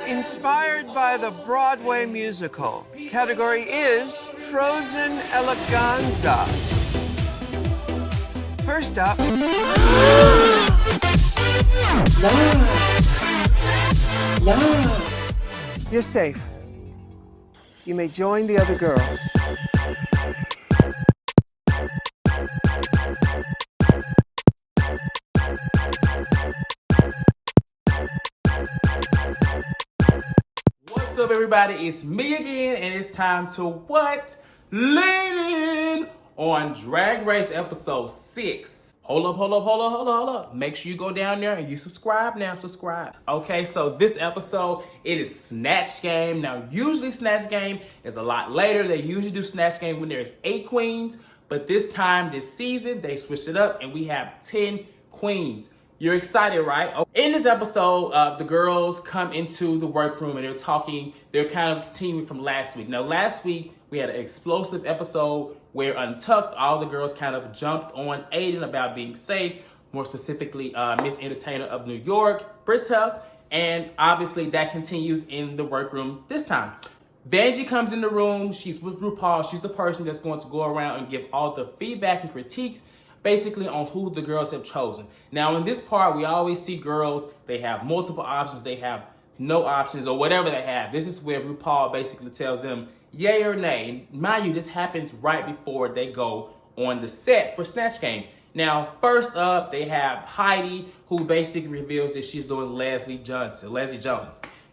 Inspired by the Broadway musical. Category is Frozen Eleganza. First up... Lars. You're safe. You may join the other girls. What's up, everybody? It's me again, and it's time to what? Lean in on Drag Race episode 6. Hold up. Make sure you go down there and you subscribe now. Okay, so this episode, it is Snatch Game. Now, usually Snatch Game is a lot later. They usually do Snatch Game when there's 8 queens. But this time, this season, they switched it up and we have 10 queens. You're excited, right? In this episode, the girls come into the workroom and they're kind of continuing from last week. Now, last week, we had an explosive episode where Untucked, all the girls kind of jumped on Aiden about being safe, more specifically, Miss Entertainer of New York, Britta, and obviously that continues in the workroom this time. Vanjie comes in the room, she's with RuPaul, she's the person that's going to go around and give all the feedback and critiques basically on who the girls have chosen. Now in this part, we always see girls, they have multiple options, they have no options, or whatever they have. This is where RuPaul basically tells them yay or nay. And mind you, this happens right before they go on the set for Snatch Game. Now, first up, they have Heidi, who basically reveals that she's doing Leslie Jones.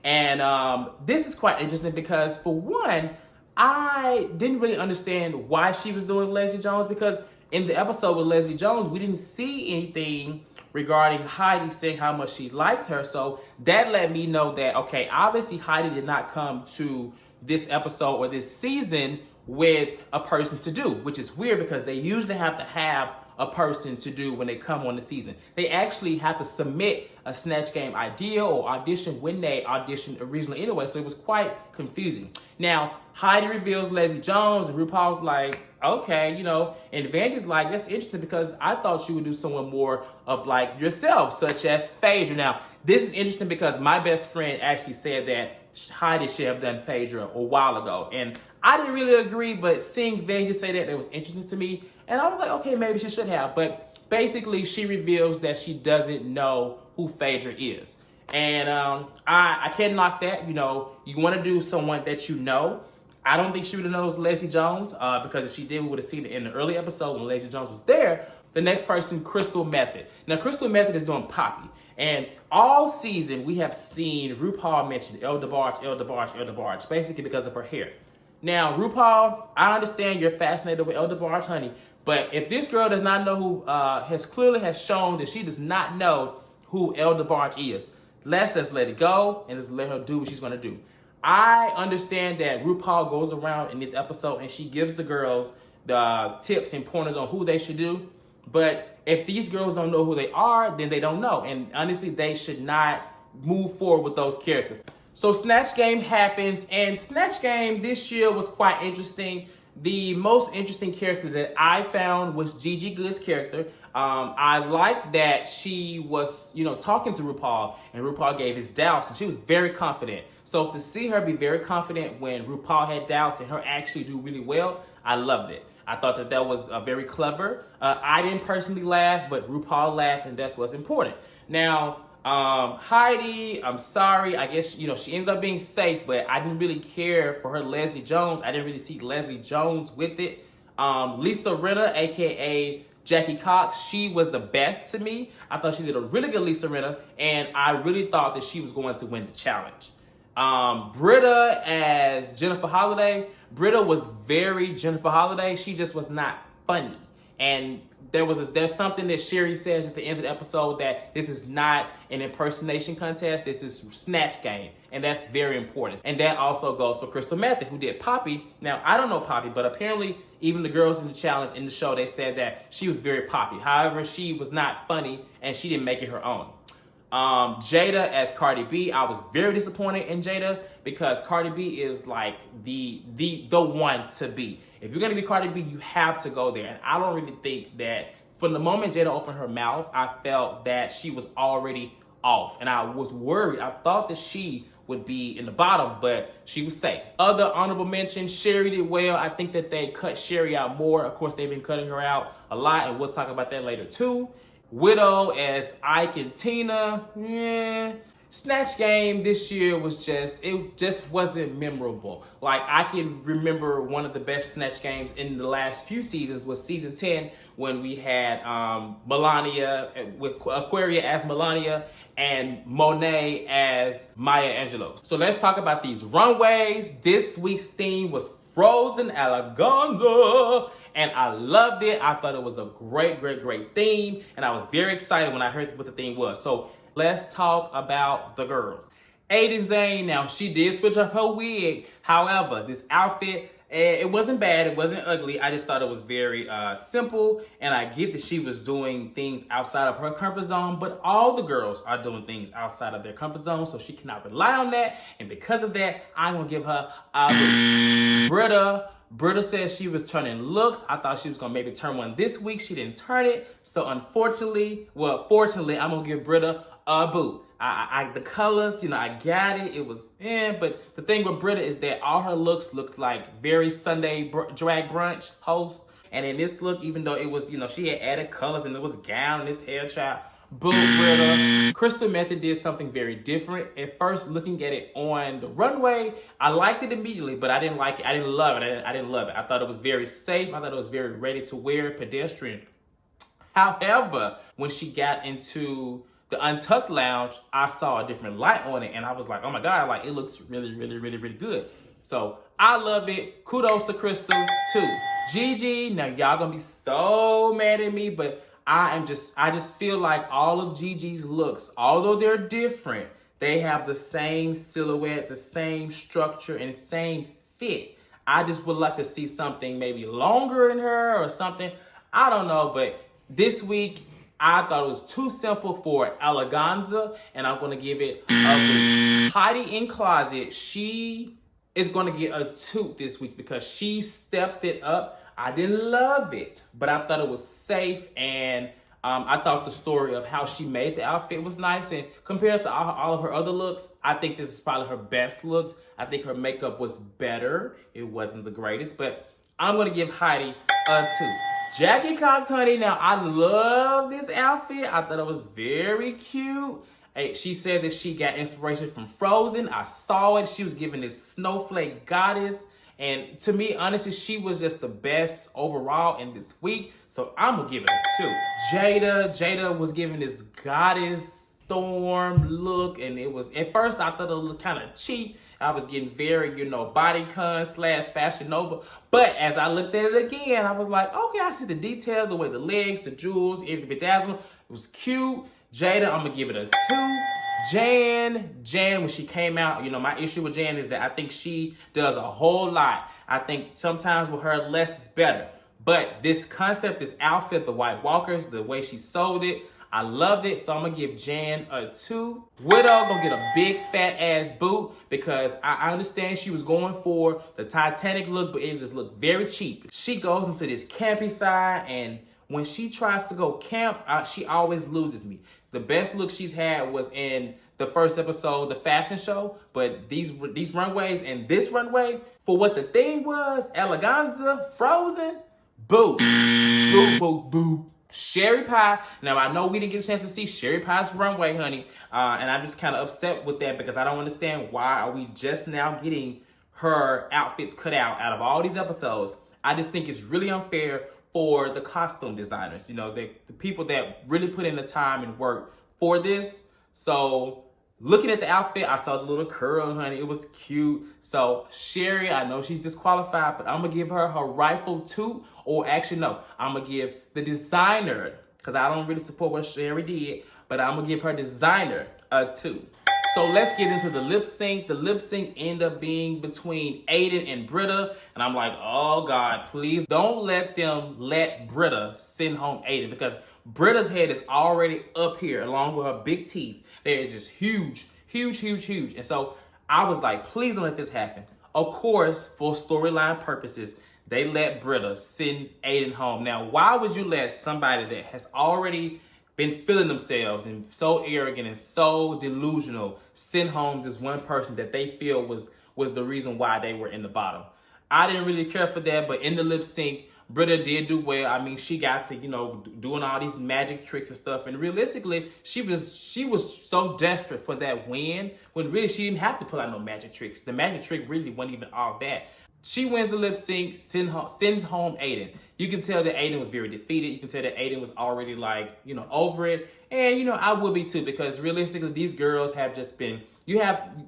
And this is quite interesting because, for one, I didn't really understand why she was doing Leslie Jones, because in the episode with Leslie Jones, we didn't see anything regarding Heidi saying how much she liked her. So that let me know that, okay, obviously Heidi did not come to this episode or this season with a person to do, which is weird because they usually have to have a person to do when they come on the season. They actually have to submit a Snatch Game idea or audition when they auditioned originally anyway, so it was quite confusing. Now, Heidi reveals Leslie Jones, and RuPaul's like, okay, and Vanjie's like, that's interesting because I thought you would do someone more of like yourself, such as Phaedra. Now, this is interesting because my best friend actually said that Heidi should have done Phaedra a while ago. And I didn't really agree, but seeing Vanjie say that, it was interesting to me. And I was like, okay, maybe she should have. But basically, she reveals that she doesn't know who Phaedra is. And I can't knock that. You want to do someone that you know. I don't think she would have known Leslie Jones because if she did, we would have seen it in the early episode when Leslie Jones was there. The next person, Crystal Method. Now, Crystal Method is doing Poppy. And all season, we have seen RuPaul mention El DeBarge, basically because of her hair. Now, RuPaul, I understand you're fascinated with El DeBarge, honey, but if this girl does not know who, has shown that she does not know who El DeBarge is, let's let it go and just let her do what she's going to do. I understand that RuPaul goes around in this episode and she gives the girls the tips and pointers on who they should do. But if these girls don't know who they are, then they don't know. And honestly, they should not move forward with those characters. So Snatch Game happens, and Snatch Game this year was quite interesting. The most interesting character that I found was Gigi Good's character. I liked that she was, talking to RuPaul, and RuPaul gave his doubts, and she was very confident. So to see her be very confident when RuPaul had doubts and her actually do really well, I loved it. I thought that was very clever. I didn't personally laugh, but RuPaul laughed, and that's what's important. Now, Heidi, I'm sorry. I guess, she ended up being safe, but I didn't really care for her Leslie Jones. I didn't really see Leslie Jones with it. Lisa Rinna, a.k.a. Jackie Cox, she was the best to me. I thought she did a really good Lisa Rinna, and I really thought that she was going to win the challenge. Britta as Jennifer Holliday. Britta was very Jennifer Holliday. She just was not funny. And there's something that Sherry says at the end of the episode that this is not an impersonation contest. This is Snatch Game. And that's very important. And that also goes for Crystal Method, who did Poppy. Now, I don't know Poppy, but apparently even the girls in the challenge in the show, they said that she was very Poppy. However, she was not funny and she didn't make it her own. Jada as Cardi B, I was very disappointed in Jada because Cardi B is like the one to be. If you're gonna be Cardi B, you have to go there. And I don't really think that from the moment Jada opened her mouth, I felt that she was already off. And I was worried. I thought that she would be in the bottom, but she was safe. Other honorable mentions, Sherry did well. I think that they cut Sherry out more. Of course, they've been cutting her out a lot, and we'll talk about that later too. Widow as Ike and Tina, Snatch Game this year was it just wasn't memorable. Like, I can remember one of the best Snatch Games in the last few seasons was season 10 when we had Melania, with Aquaria as Melania and Monet as Maya Angelou. So let's talk about these runways. This week's theme was Frozen Eleganza, and I loved it. I thought it was a great theme, and I was very excited when I heard what the theme was. So let's talk about the girls. Aiden Zane, now she did switch up her wig. However, this outfit, it wasn't bad, it wasn't ugly. I just thought it was very simple, and I get that she was doing things outside of her comfort zone, but all the girls are doing things outside of their comfort zone, so she cannot rely on that, and because of that, I'm gonna give her a Britta says she was turning looks. I thought she was gonna maybe turn one this week. She didn't turn it. So fortunately, I'm gonna give Britta a boot. The colors, I got it. It was but the thing with Britta is that all her looks looked like very Sunday drag brunch host. And in this look, even though it was, she had added colors and it was gown and this hair child. Boom, Britta. Crystal Method did something very different. At first, looking at it on the runway, I liked it immediately, but I didn't like it. I didn't love it. I didn't love it. I thought it was very safe. I thought it was very ready to wear, pedestrian. However, when she got into the Untucked lounge, I saw a different light on it, and I was like, oh my God, like, it looks really good. So I love it. Kudos to Crystal too. Gigi, now y'all gonna be so mad at me, but I just feel like all of Gigi's looks, although they're different, they have the same silhouette, the same structure, and the same fit. I just would like to see something maybe longer in her or something. I don't know, but this week, I thought it was too simple for Eleganza, and I'm going to give it a boot. Heidi in Closet, she is going to get a toot this week because she stepped it up. I didn't love it, but I thought it was safe, and I thought the story of how she made the outfit was nice, and compared to all of her other looks, I think this is probably her best looks. I think her makeup was better. It wasn't the greatest, but I'm going to give Heidi a toot. Jackie Cox, honey, now I love this outfit. I thought it was very cute. Hey, she said that she got inspiration from Frozen. I saw it. She was giving this snowflake goddess. And to me, honestly, she was just the best overall in this week. So I'm going to give it a 2. Jada was giving this goddess storm look. And it was, at first, I thought it looked kind of cheap. I was getting very, bodycon / Fashion Nova. But as I looked at it again, I was like, okay, I see the detail, the way the legs, the jewels, everything bedazzled. It was cute. Jada, I'm going to give it a 2. Jan, when she came out, my issue with Jan is that I think she does a whole lot. I think sometimes with her, less is better. But this concept, this outfit, the White Walkers, the way she sold it, I loved it, so I'm gonna give Jan a 2. Widow gonna get a big fat ass boot because I understand she was going for the Titanic look, but it just looked very cheap. She goes into this campy side, and when she tries to go camp, she always loses me. The best look she's had was in the first episode, the fashion show, but these runways and this runway, for what the theme was, Eleganza, Frozen, boo, boo, boo, boo. Sherry Pie. Now, I know we didn't get a chance to see Sherry Pie's runway, honey. And I'm just kind of upset with that because I don't understand why are we just now getting her outfits cut out of all these episodes. I just think it's really unfair for the costume designers, the people that really put in the time and work for this. So looking at the outfit, I saw the little curl, honey. It was cute. So Sherry, I know she's disqualified, but I'm going to give her rightful toot. Or actually, no, I'm going to give the designer, because I don't really support what Sherry did, but I'm going to give her designer a 2. So let's get into the lip sync. The lip sync ended up being between Aiden and Britta. And I'm like, oh God, please don't let them let Britta send home Aiden, because Britta's head is already up here along with her big teeth. There is just huge. And so I was like, please don't let this happen. Of course, for storyline purposes, they let Britta send Aiden home. Now, why would you let somebody that has already been feeling themselves and so arrogant and so delusional, sent home this one person that they feel was the reason why they were in the bottom. I didn't really care for that, but in the lip sync, Britta did do well. I mean, she got to, doing all these magic tricks and stuff. And realistically, she was so desperate for that win when really she didn't have to pull out no magic tricks. The magic trick really wasn't even all that. She wins the lip sync, sends home Aiden. You can tell that Aiden was very defeated. You can tell that Aiden was already over it. And, I would be too, because realistically, these girls have just been,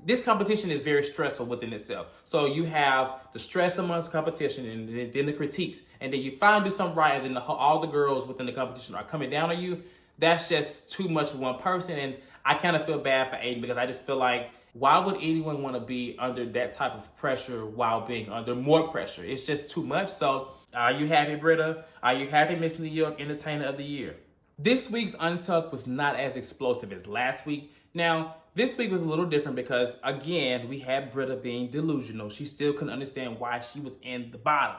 this competition is very stressful within itself. So you have the stress amongst competition and then the critiques. And then you finally do something right, and then all the girls within the competition are coming down on you. That's just too much for one person. And I kind of feel bad for Aiden, because I just feel like, why would anyone want to be under that type of pressure while being under more pressure? It's just too much. So are you happy, Britta? Are you happy, Miss New York Entertainer of the Year? This week's Untucked was not as explosive as last week. Now, this week was a little different because, again, we had Britta being delusional. She still couldn't understand why she was in the bottom.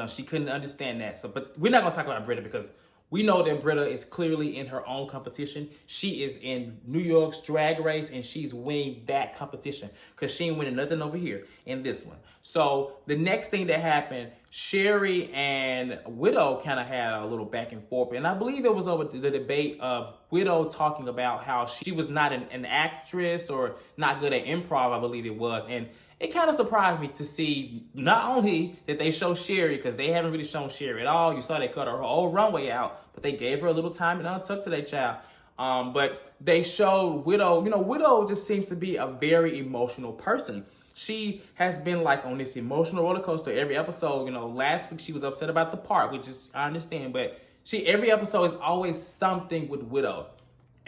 She couldn't understand that. So, but we're not going to talk about Britta, because we know that Britta is clearly in her own competition. She is in New York's Drag Race, and she's winning that competition, because she ain't winning nothing over here in this one. So the next thing that happened, Sherry and Widow kind of had a little back and forth. And I believe it was over the debate of Widow talking about how she was not an actress or not good at improv, I believe it was. And it kind of surprised me to see not only that they show Sherry, because they haven't really shown Sherry at all. You saw they cut her whole runway out, but they gave her a little time and Untucked to their child. But they showed Widow. Widow just seems to be a very emotional person. She has been on this emotional roller coaster every episode. Last week she was upset about the part, which is, I understand, but every episode is always something with Widow.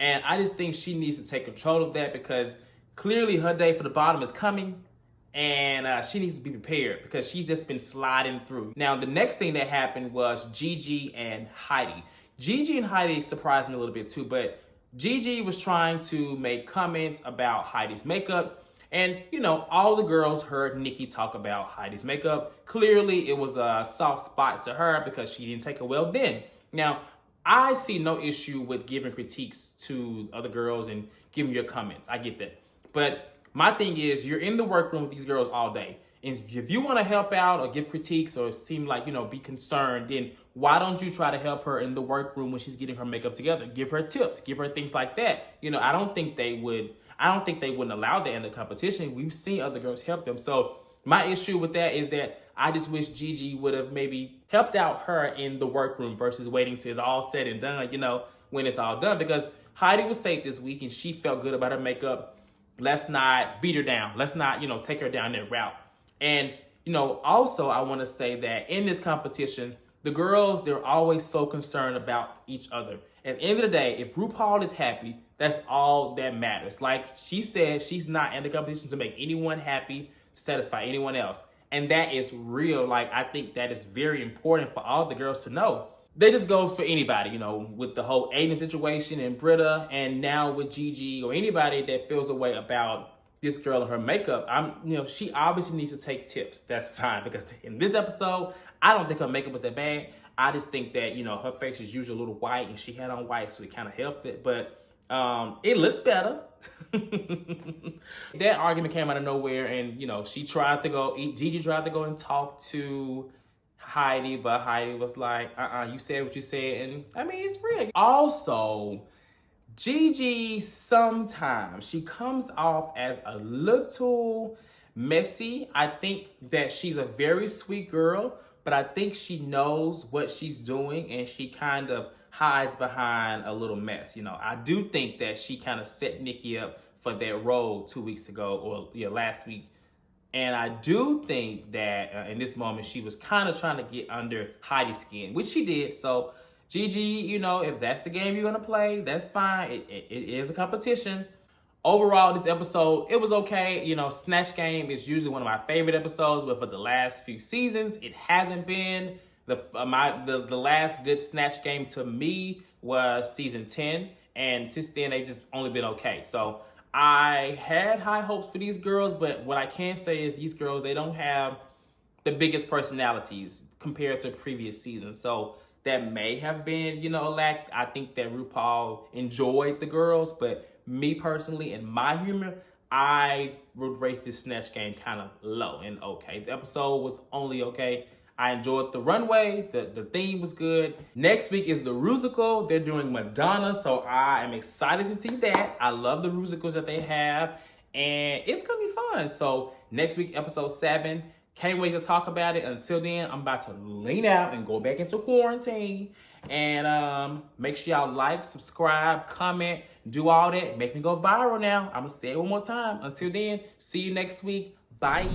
And I just think she needs to take control of that, because clearly her day for the bottom is coming. And she needs to be prepared, because she's just been sliding through. Now, the next thing that happened was Gigi and Heidi. Gigi and Heidi surprised me a little bit too, but Gigi was trying to make comments about Heidi's makeup. And, all the girls heard Nikki talk about Heidi's makeup. Clearly, it was a soft spot to her because she didn't take it well then. Now, I see no issue with giving critiques to other girls and giving your comments. I get that. But my thing is, you're in the workroom with these girls all day. And if you want to help out or give critiques or seem like, be concerned, then why don't you try to help her in the workroom when she's getting her makeup together? Give her tips, give her things like that. I don't think they wouldn't allow that in the competition. We've seen other girls help them. So my issue with that is that I just wish Gigi would have maybe helped out her in the workroom versus waiting till it's all said and done, when it's all done. Because Heidi was safe this week and she felt good about her makeup. Let's not beat her down. Let's not, take her down that route. And, also I want to say that in this competition, the girls, they're always so concerned about each other. At the end of the day, if RuPaul is happy, that's all that matters. Like she said, she's not in the competition to make anyone happy, to satisfy anyone else. And that is real. I think that is very important for all the girls to know. That just goes for anybody, with the whole Aiden situation and Britta, and now with Gigi or anybody that feels a way about this girl and her makeup. She obviously needs to take tips. That's fine, because in this episode, I don't think her makeup was that bad. I just think that, her face is usually a little white and she had on white, so it kind of helped it. But it looked better. That argument came out of nowhere, and, Gigi tried to go and talk to Heidi, but Heidi was like, you said what you said. And I mean, it's real. Also, Gigi, sometimes she comes off as a little messy. I think that she's a very sweet girl, but I think she knows what she's doing and she kind of hides behind a little mess. I do think that she kind of set Nikki up for that role 2 weeks ago, or last week. And I do think that in this moment, she was kind of trying to get under Heidi's skin, which she did. So Gigi, if that's the game you're going to play, that's fine. It is a competition. Overall, this episode, it was okay. Snatch Game is usually one of my favorite episodes, but for the last few seasons, it hasn't been. The last good Snatch Game to me was season 10. And since then, they've just only been okay. So I had high hopes for these girls, but what I can say is these girls, they don't have the biggest personalities compared to previous seasons. So that may have been, lacked. I think that RuPaul enjoyed the girls, but me personally, in my humor, I would rate this Snatch Game kind of low and okay. The episode was only okay. I enjoyed the runway. The theme was good. Next week is the Rusical. They're doing Madonna, so I am excited to see that. I love the Rusicals that they have, and it's going to be fun. So next week, episode 7. Can't wait to talk about it. Until then, I'm about to lean out and go back into quarantine. And make sure y'all like, subscribe, comment, do all that. Make me go viral now. I'm going to say it one more time. Until then, see you next week. Bye.